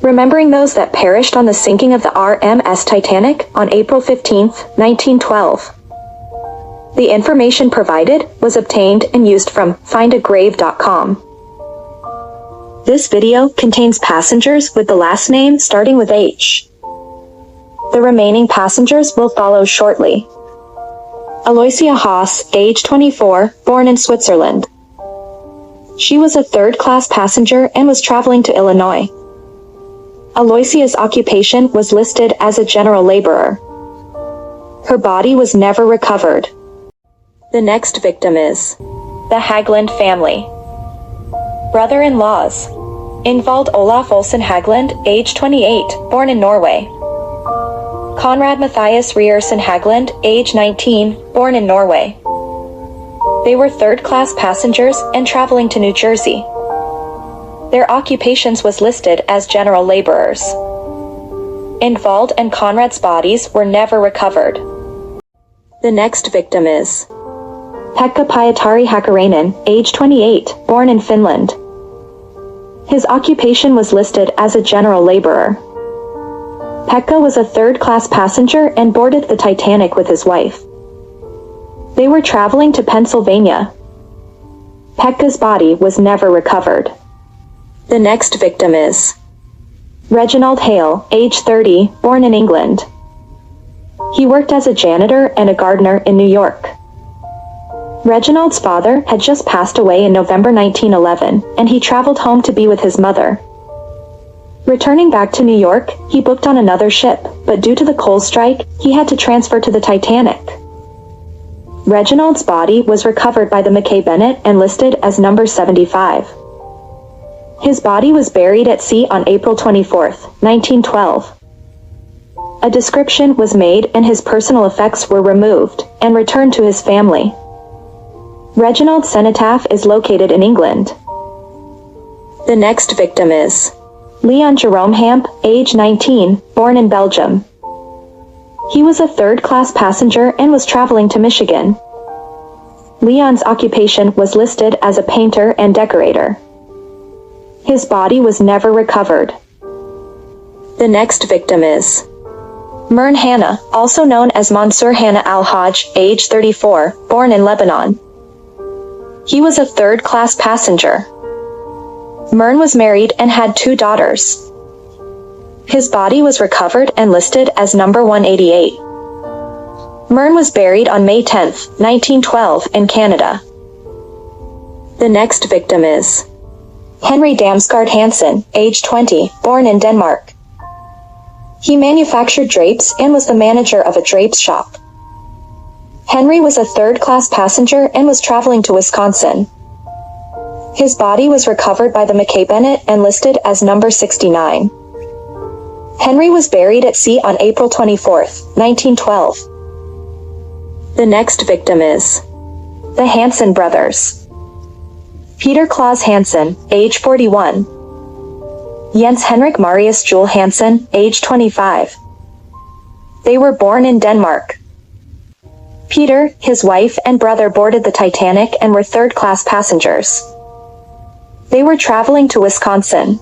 remembering those that perished on the sinking of the RMS Titanic on April 15, 1912. The information provided was obtained and used from findagrave.com. This video contains passengers with the last name starting with H. The remaining passengers will follow shortly. Aloysia Haas, age 24, born in Switzerland. She was a third-class passenger and was traveling to Illinois. Aloysia's occupation was listed as a general laborer. Her body was never recovered. The next victim is the Haglund family. Brother-in-laws. Ingvald Olaf Olsen Haglund, age 28, born in Norway. Konrad Matthias Rierson Haglund, age 19, born in Norway. They were third-class passengers and traveling to New Jersey. Their occupations was listed as general laborers. Ingvald and Konrad's bodies were never recovered. The next victim is Pekka Pietari Hakkarainen, age 28, born in Finland. His occupation was listed as a general laborer. Pekka was a third-class passenger and boarded the Titanic with his wife. They were traveling to Pennsylvania. Pekka's body was never recovered. The next victim is Reginald Hale, age 30, born in England. He worked as a janitor and a gardener in New York. Reginald's father had just passed away in November 1911, and he traveled home to be with his mother. Returning back to New York, he booked on another ship, but due to the coal strike, he had to transfer to the Titanic. Reginald's body was recovered by the McKay Bennett and listed as number 75. His body was buried at sea on April 24, 1912. A description was made and his personal effects were removed and returned to his family. Reginald's cenotaph is located in England. The next victim is Leon Jerome Hamp, age 19, born in Belgium. He was a third-class passenger and was traveling to Michigan. Leon's occupation was listed as a painter and decorator. His body was never recovered. The next victim is Mern Hanna, also known as Mansour Hanna al-Hajj, age 34, born in Lebanon. He was a third-class passenger. Mern was married and had 2 daughters. His body was recovered and listed as number 188. Mern was buried on May 10, 1912, in Canada. The next victim is Henry Damsgaard Hansen, age 20, born in Denmark. He manufactured drapes and was the manager of a drapes shop. Henry was a third-class passenger and was traveling to Wisconsin. His body was recovered by the McKay Bennett and listed as number 69. Henry was buried at sea on April 24, 1912. The next victim is the Hansen brothers. Peter Claus Hansen, age 41. Jens Henrik Marius Jule Hansen, age 25. They were born in Denmark. Peter, his wife, and brother boarded the Titanic and were third-class passengers. They were traveling to Wisconsin.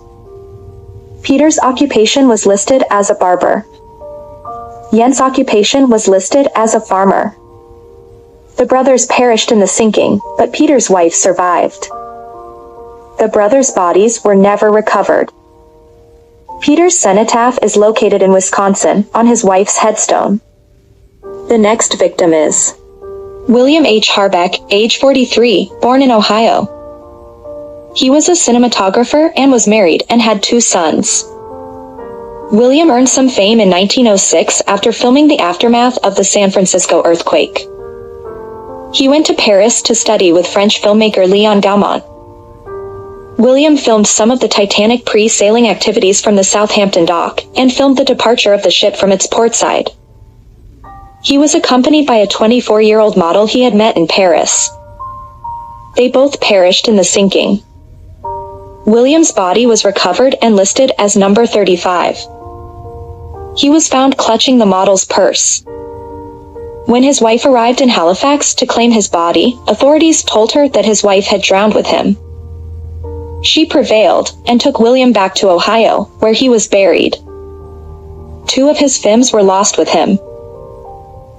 Peter's occupation was listed as a barber. Jens' occupation was listed as a farmer. The brothers perished in the sinking, but Peter's wife survived. The brothers' bodies were never recovered. Peter's cenotaph is located in Wisconsin, on his wife's headstone. The next victim is William H. Harbeck, age 43, born in Ohio. He was a cinematographer and was married and had 2 sons. William earned some fame in 1906 after filming the aftermath of the San Francisco earthquake. He went to Paris to study with French filmmaker Léon Gaumont. William filmed some of the Titanic pre-sailing activities from the Southampton dock and filmed the departure of the ship from its port side. He was accompanied by a 24-year-old model he had met in Paris. They both perished in the sinking. William's body was recovered and listed as number 35. He was found clutching the model's purse. When his wife arrived in Halifax to claim his body, authorities told her that his wife had drowned with him. She prevailed, and took William back to Ohio, where he was buried. 2 of his films were lost with him.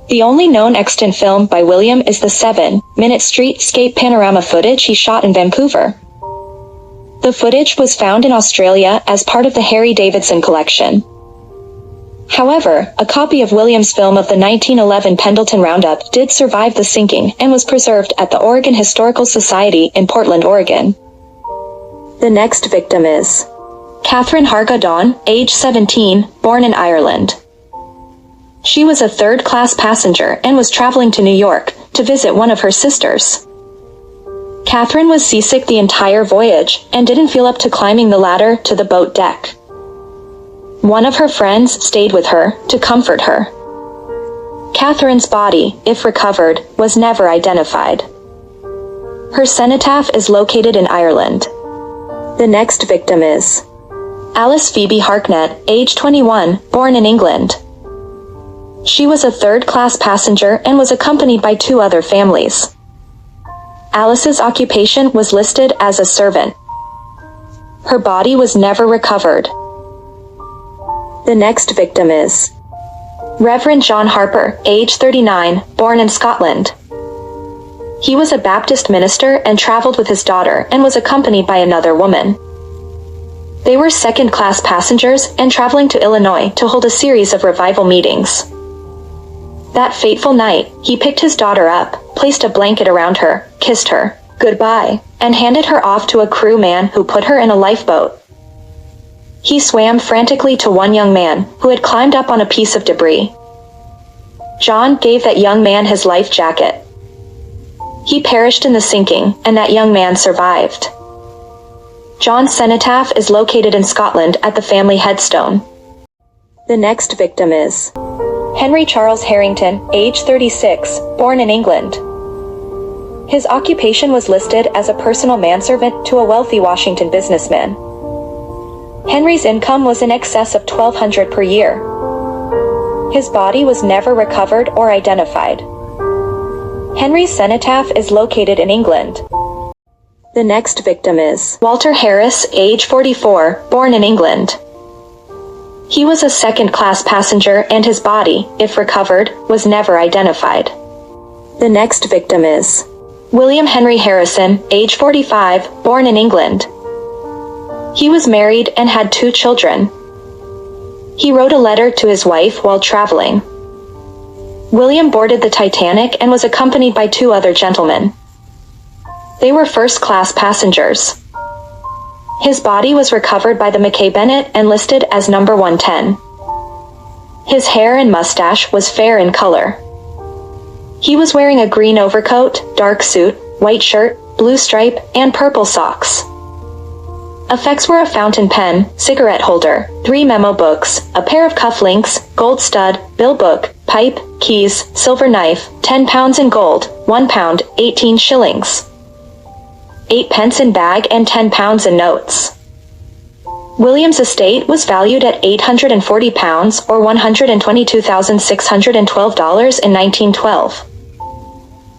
The only known extant film by William is the 7-minute streetscape panorama footage he shot in Vancouver. The footage was found in Australia as part of the Harry Davidson collection. However, a copy of William's film of the 1911 Pendleton Roundup did survive the sinking and was preserved at the Oregon Historical Society in Portland, Oregon. The next victim is Catherine Hargadon, age 17, born in Ireland. She was a third-class passenger and was traveling to New York to visit one of her sisters. Catherine was seasick the entire voyage and didn't feel up to climbing the ladder to the boat deck. One of her friends stayed with her to comfort her. Catherine's body, if recovered, was never identified. Her cenotaph is located in Ireland. The next victim is Alice Phoebe Harknett, age 21, born in England. She was a third-class passenger and was accompanied by 2 other families. Alice's occupation was listed as a servant. Her body was never recovered. The next victim is Reverend John Harper, age 39, born in Scotland. He was a Baptist minister and traveled with his daughter and was accompanied by another woman. They were second-class passengers and traveling to Illinois to hold a series of revival meetings. That fateful night, he picked his daughter up, placed a blanket around her, kissed her goodbye, and handed her off to a crew man who put her in a lifeboat. He swam frantically to one young man who had climbed up on a piece of debris. John gave that young man his life jacket. He perished in the sinking, and that young man survived. John's cenotaph is located in Scotland at the family headstone. The next victim is Henry Charles Harrington, age 36, born in England. His occupation was listed as a personal manservant to a wealthy Washington businessman. Henry's income was in excess of $1,200 per year. His body was never recovered or identified. Henry's cenotaph is located in England. The next victim is Walter Harris, age 44, born in England. He was a second-class passenger and his body, if recovered, was never identified. The next victim is William Henry Harrison, age 45, born in England. He was married and had 2 children. He wrote a letter to his wife while traveling. William boarded the Titanic and was accompanied by 2 other gentlemen. They were first-class passengers. His body was recovered by the Mackay Bennett and listed as number 110. His hair and mustache was fair in color. He was wearing a green overcoat, dark suit, white shirt, blue stripe, and purple socks. Effects were a fountain pen, cigarette holder, 3 memo books, a pair of cufflinks, gold stud, bill book, pipe, keys, silver knife, 10 pounds in gold, 1 pound, 18 shillings. 8 pence in bag and 10 pounds in notes. William's estate was valued at £840 or $122,612 in 1912.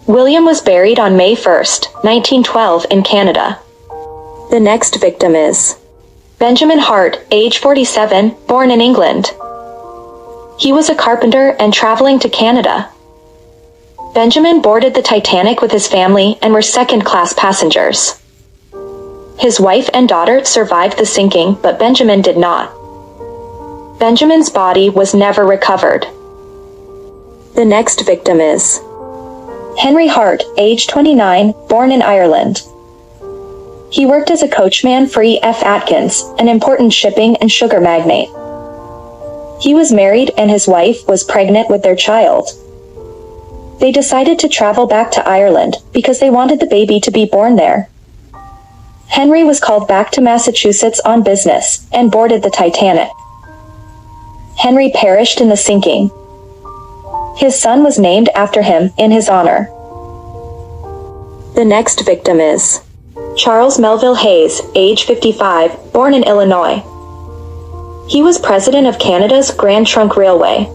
William was buried on May 1, 1912 in Canada. The next victim is Benjamin Hart, age 47, born in England. He was a carpenter and traveling to Canada. Benjamin boarded the Titanic with his family and were second-class passengers. His wife and daughter survived the sinking, but Benjamin did not. Benjamin's body was never recovered. The next victim is Henry Hart, age 29, born in Ireland. He worked as a coachman for E.F. Atkins, an important shipping and sugar magnate. He was married and his wife was pregnant with their child. They decided to travel back to Ireland because they wanted the baby to be born there. Henry was called back to Massachusetts on business and boarded the Titanic. Henry perished in the sinking. His son was named after him in his honor. The next victim is Charles Melville Hayes, age 55, born in Illinois. He was president of Canada's Grand Trunk Railway.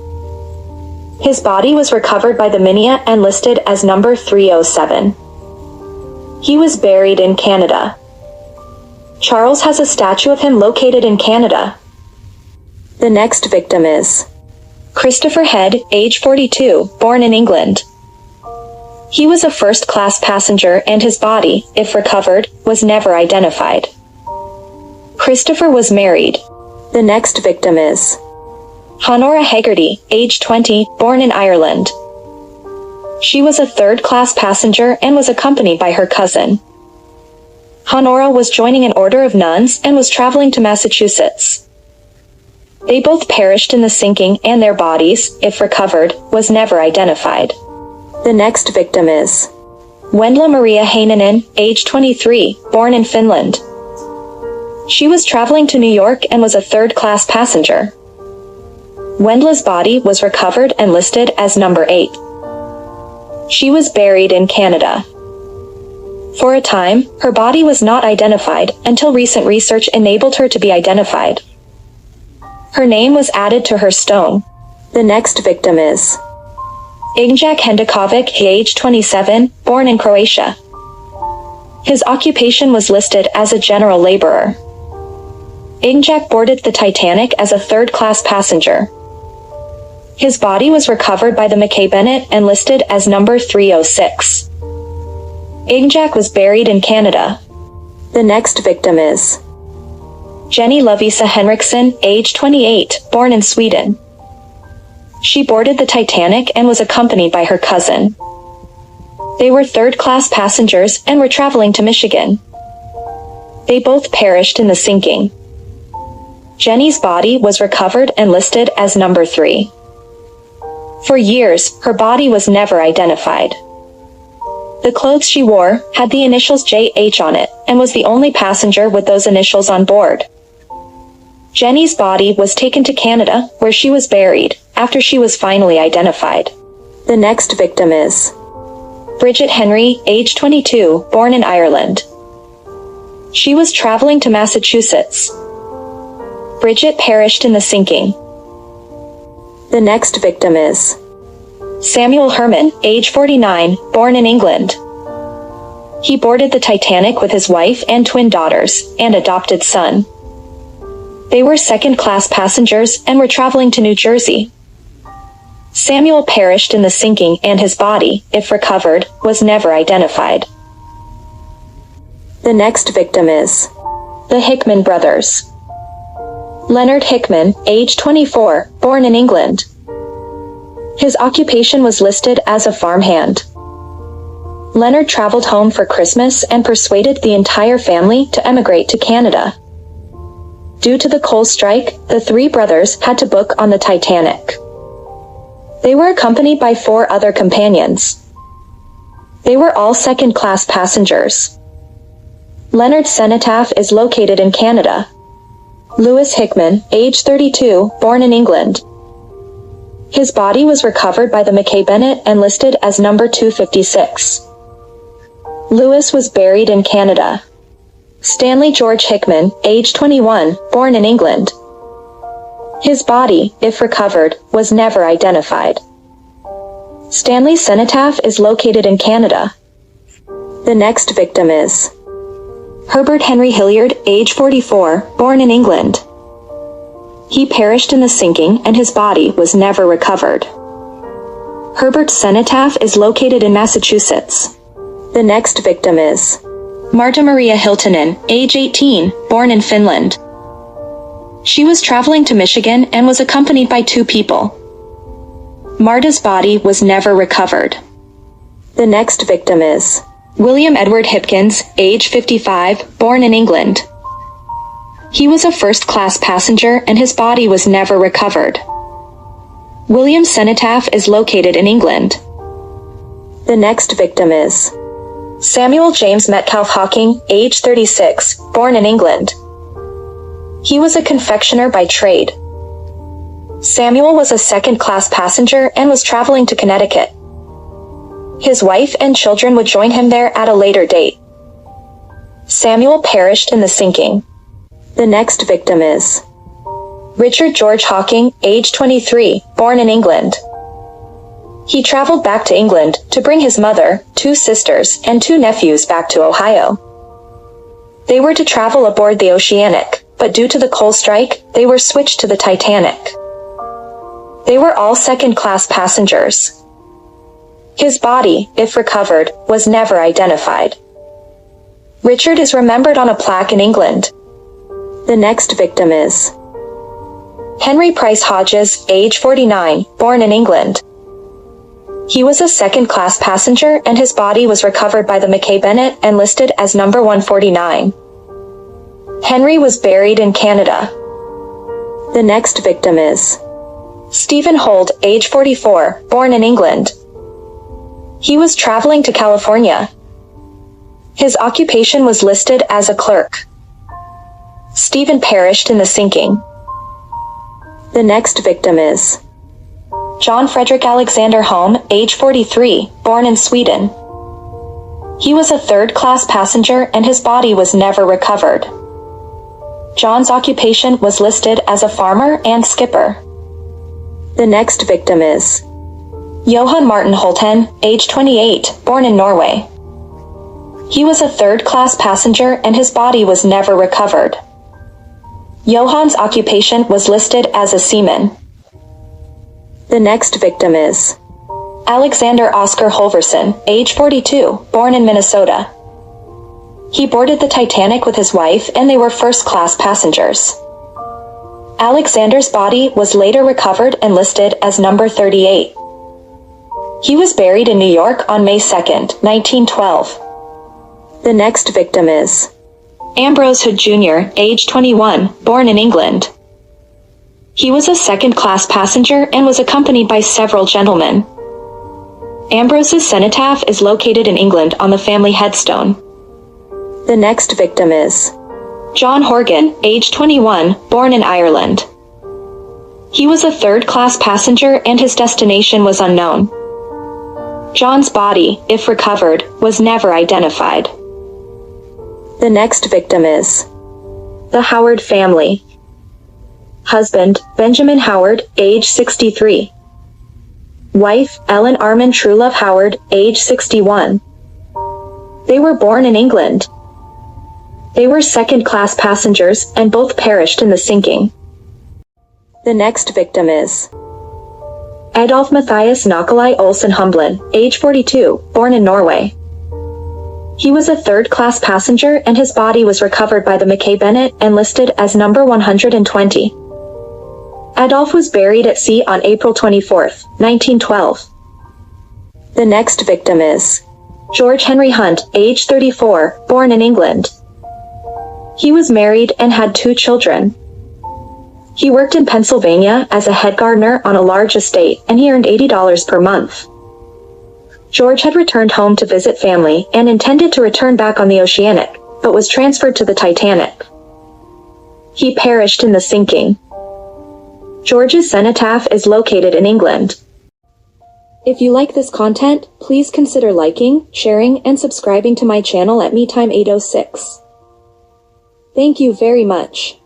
His body was recovered by the Minia and listed as number 307. He was buried in Canada. Charles has a statue of him located in Canada. The next victim is Christopher Head, age 42, born in England. He was a first-class passenger and his body, if recovered, was never identified. Christopher was married. The next victim is Honora Hegarty, age 20, born in Ireland. She was a third-class passenger and was accompanied by her cousin. Honora was joining an order of nuns and was traveling to Massachusetts. They both perished in the sinking and their bodies, if recovered, was never identified. The next victim is Wendla Maria Heinonen, age 23, born in Finland. She was traveling to New York and was a third-class passenger. Wendla's body was recovered and listed as number 8. She was buried in Canada. For a time, her body was not identified until recent research enabled her to be identified. Her name was added to her stone. The next victim is Ignjak Hendakovic, age 27, born in Croatia. His occupation was listed as a general laborer. Ignjak boarded the Titanic as a third-class passenger. His body was recovered by the McKay Bennett and listed as number 306. Ignjak was buried in Canada. The next victim is Jenny Lovisa Henriksson, age 28, born in Sweden. She boarded the Titanic and was accompanied by her cousin. They were third-class passengers and were traveling to Michigan. They both perished in the sinking. Jenny's body was recovered and listed as number 3. For years, her body was never identified. The clothes she wore had the initials JH on it and was the only passenger with those initials on board. Jenny's body was taken to Canada, where she was buried, after she was finally identified. The next victim is Bridget Henry, age 22, born in Ireland. She was traveling to Massachusetts. Bridget perished in the sinking. The next victim is Samuel Herman, age 49, born in England. He boarded the Titanic with his wife and twin daughters, and adopted son. They were second-class passengers and were traveling to New Jersey. Samuel perished in the sinking and his body, if recovered, was never identified. The next victim is the Hickman brothers. Leonard Hickman, age 24, born in England. His occupation was listed as a farmhand. Leonard traveled home for Christmas and persuaded the entire family to emigrate to Canada. Due to the coal strike, the 3 brothers had to book on the Titanic. They were accompanied by 4 other companions. They were all second-class passengers. Leonard's cenotaph is located in Canada. Lewis Hickman, age 32, born in England. His body was recovered by the McKay Bennett and listed as number 256. Lewis was buried in Canada. Stanley George Hickman, age 21, born in England. His body, if recovered, was never identified. Stanley's cenotaph is located in Canada. The next victim is Herbert Henry Hilliard, age 44, born in England. He perished in the sinking and his body was never recovered. Herbert's cenotaph is located in Massachusetts. The next victim is Marta Maria Hiltonen, age 18, born in Finland. She was traveling to Michigan and was accompanied by 2 people. Marta's body was never recovered. The next victim is William Edward Hipkins, age 55, born in England. He was a first-class passenger and his body was never recovered. William's cenotaph is located in England. The next victim is Samuel James Metcalf Hawking, age 36, born in England. He was a confectioner by trade. Samuel was a second-class passenger and was traveling to Connecticut. His wife and children would join him there at a later date. Samuel perished in the sinking. The next victim is Richard George Hawking, age 23, born in England. He traveled back to England to bring his mother, 2 sisters, and 2 nephews back to Ohio. They were to travel aboard the Oceanic, but due to the coal strike, they were switched to the Titanic. They were all second-class passengers. His body, if recovered, was never identified. Richard is remembered on a plaque in England. The next victim is Henry Price Hodges, age 49, born in England. He was a second-class passenger and his body was recovered by the Mackay Bennett and listed as number 149. Henry was buried in Canada. The next victim is Stephen Holt, age 44, born in England. He was traveling to California. His occupation was listed as a clerk. Stephen perished in the sinking. The next victim is John Frederick Alexander Holm, age 43, born in Sweden. He was a third-class passenger and his body was never recovered. John's occupation was listed as a farmer and skipper. The next victim is Johan Martin Holten, age 28, born in Norway. He was a third-class passenger and his body was never recovered. Johan's occupation was listed as a seaman. The next victim is Alexander Oscar Holverson, age 42, born in Minnesota. He boarded the Titanic with his wife and they were first-class passengers. Alexander's body was later recovered and listed as number 38. He was buried in New York on May 2, 1912. The next victim is Ambrose Hood Jr., age 21, born in England. He was a second-class passenger and was accompanied by several gentlemen. Ambrose's cenotaph is located in England on the family headstone. The next victim is John Horgan, age 21, born in Ireland. He was a third-class passenger and his destination was unknown. John's body, if recovered, was never identified. The next victim is the Howard family. Husband, Benjamin Howard, age 63. Wife, Ellen Armand Truelove Howard, age 61. They were born in England. They were second-class passengers and both perished in the sinking. The next victim is Adolf Matthias Nikolai Olsen Humblin, age 42, born in Norway. He was a third-class passenger and his body was recovered by the Mackay Bennett and listed as number 120. Adolf was buried at sea on April 24, 1912. The next victim is George Henry Hunt, age 34, born in England. He was married and had 2 children. He worked in Pennsylvania as a head gardener on a large estate and he earned $80 per month. George had returned home to visit family and intended to return back on the Oceanic, but was transferred to the Titanic. He perished in the sinking. George's cenotaph is located in England. If you like this content, please consider liking, sharing, and subscribing to my channel at MeTime806. Thank you very much.